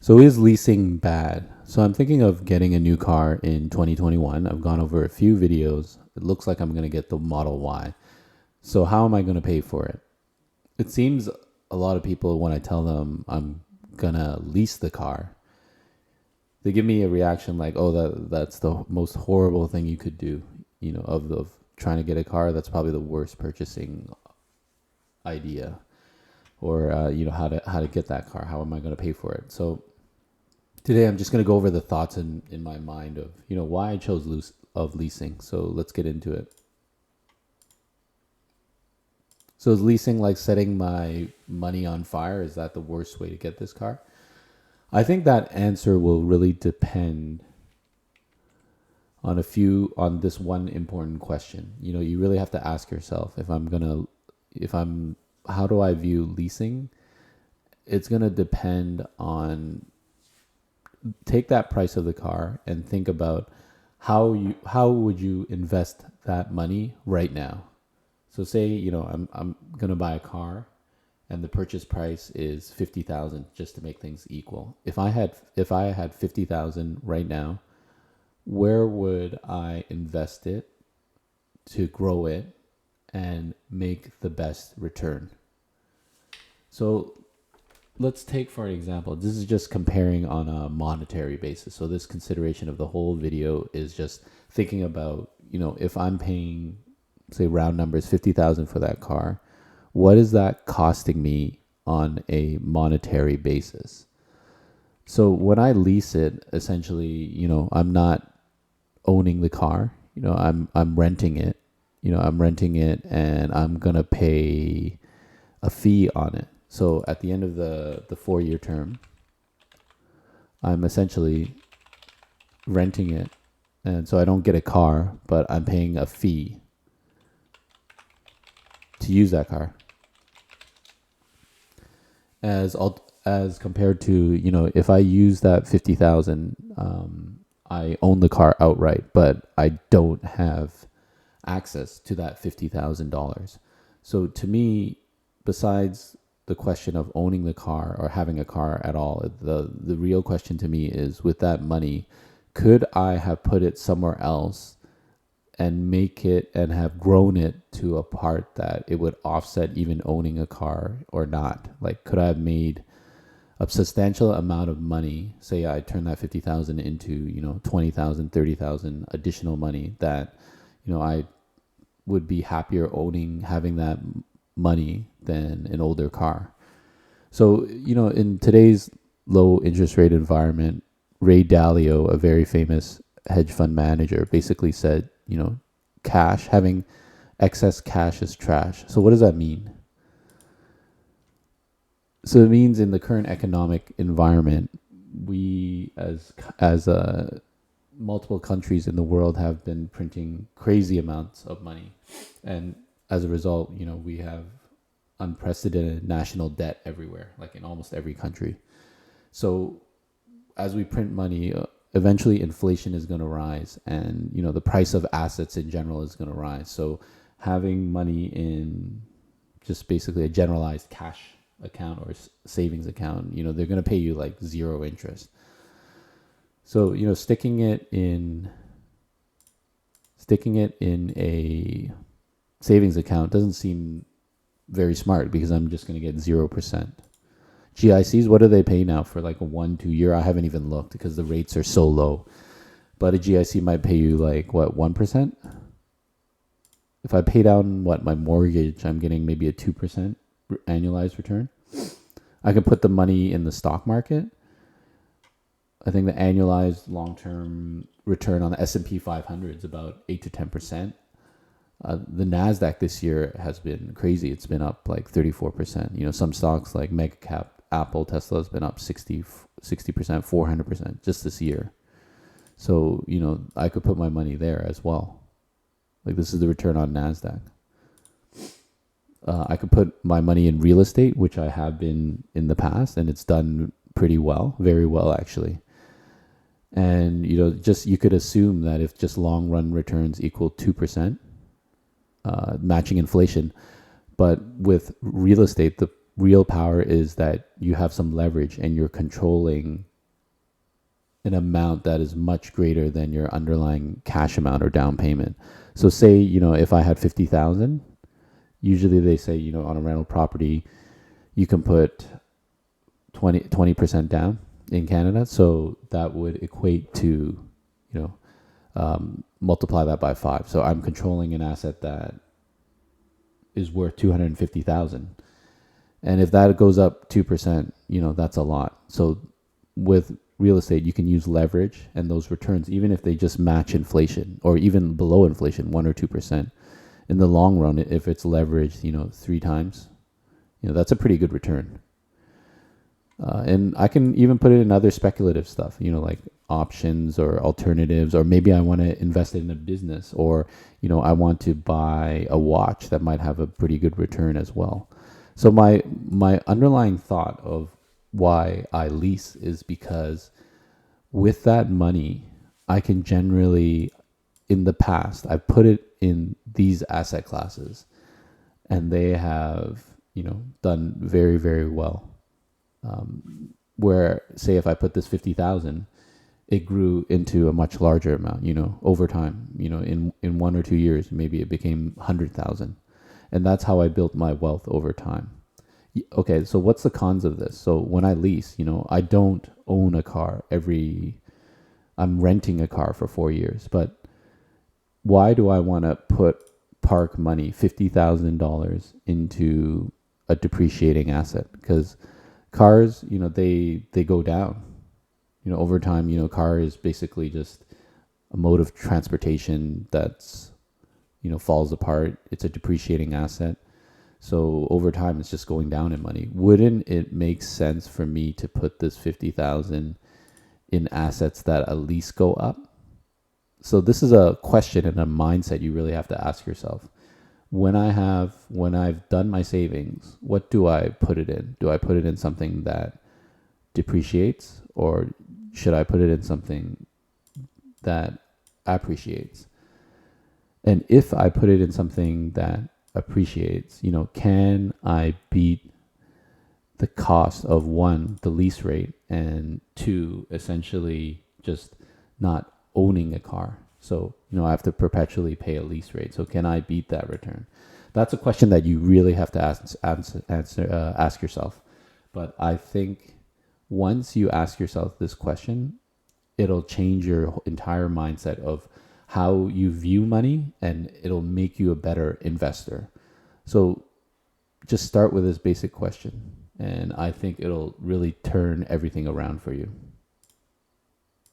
So is leasing bad? So I'm thinking of getting a new car in 2021. I've gone over a few videos. It looks like I'm going to get the Model Y. So how am I going to pay for it? It seems a lot of people, when I tell them I'm going to lease the car, they give me a reaction like, "Oh, that's the most horrible thing you could do." Of trying to get a car, that's probably the worst purchasing idea. Or how to get that car. How am I going to pay for it? So today, I'm just going to go over the thoughts in my mind of why I chose leasing. So let's get into it. So is leasing like setting my money on fire? Is that the worst way to get this car? I think that answer will really depend on this one important question. You really have to ask yourself, how do I view leasing? It's going to depend on, take that price of the car and think about how would you invest that money right now. So say I'm gonna buy a car, and the purchase price is 50,000, just to make things equal. If I had 50,000 right now, where would I invest it to grow it and make the best return? So let's take, for an example, this is just comparing on a monetary basis. So this consideration of the whole video is just thinking about, if I'm paying, say, round numbers, 50,000 for that car, what is that costing me on a monetary basis? So when I lease it, essentially, I'm not owning the car. I'm renting it. I'm renting it, and I'm gonna pay a fee on it. So at the end of the 4-year term, I'm essentially renting it. And so I don't get a car, but I'm paying a fee to use that car. As compared to, if I use that 50,000, I own the car outright, but I don't have access to that $50,000. So to me, besides the question of owning the car or having a car at all, the real question to me is, with that money, could I have put it somewhere else and make it and have grown it to a part that it would offset even owning a car or not? Like, could I have made a substantial amount of money? Say I turn that 50,000 into 20,000, 30,000 additional money that I would be happier having that money than an older car. So in today's low interest rate environment, Ray Dalio, a very famous hedge fund manager, basically said, having excess cash is trash. So what does that mean? So it means in the current economic environment, we as multiple countries in the world have been printing crazy amounts of money, and as a result, we have unprecedented national debt everywhere, like in almost every country. So as we print money, eventually inflation is going to rise, and the price of assets in general is going to rise. So having money in just basically a generalized cash account or savings account, they're going to pay you like zero interest. So sticking it in a savings account doesn't seem very smart, because I'm just going to get 0%. GICs, what do they pay now for like a 1-2 year? I haven't even looked because the rates are so low. But a GIC might pay you like, what, 1%? If I pay down my mortgage, I'm getting maybe a 2% annualized return. I can put the money in the stock market. I think the annualized long-term return on the S&P 500 is about 8 to 10%. The NASDAQ this year has been crazy. It's been up like 34%. Some stocks like mega cap, Apple, Tesla has been up 60%, 400% just this year. So, I could put my money there as well. Like, this is the return on NASDAQ. I could put my money in real estate, which I have been in the past, and it's done pretty well, very well actually. And, you could assume that if just long run returns equal 2%, matching inflation. But with real estate, the real power is that you have some leverage and you're controlling an amount that is much greater than your underlying cash amount or down payment. So say, if I had 50,000, usually they say, on a rental property, you can put 20% down in Canada. So that would equate to, multiply that by 5. So I'm controlling an asset that is worth 250,000. And if that goes up 2%, that's a lot. So with real estate, you can use leverage, and those returns, even if they just match inflation or even below inflation, 1 or 2%, in the long run, if it's leveraged, 3 times, that's a pretty good return. And I can even put it in other speculative stuff, like options or alternatives, or maybe I want to invest in a business, or, I want to buy a watch that might have a pretty good return as well. So my underlying thought of why I lease is because with that money, I can generally, in the past, I've put it in these asset classes, and they have, done very, very well. Where, say, if I put this 50,000, it grew into a much larger amount, over time, in 1 or 2 years, maybe it became 100,000. And that's how I built my wealth over time. Okay, so what's the cons of this? So when I lease, I don't own a car I'm renting a car for 4 years. But why do I want to park money, $50,000, into a depreciating asset? Because cars, they go down. Over time, car is basically just a mode of transportation that's, falls apart. It's a depreciating asset. So over time, it's just going down in money. Wouldn't it make sense for me to put this 50,000 in assets that at least go up? So this is a question and a mindset you really have to ask yourself. When I've done my savings, what do I put it in? Do I put it in something that depreciates, or should I put it in something that appreciates? And if I put it in something that appreciates, can I beat the cost of, 1, the lease rate, and 2, essentially just not owning a car? So, I have to perpetually pay a lease rate. So can I beat that return? That's a question that you really have to ask yourself. But I think once you ask yourself this question, it'll change your entire mindset of how you view money, and it'll make you a better investor. So just start with this basic question, and I think it'll really turn everything around for you.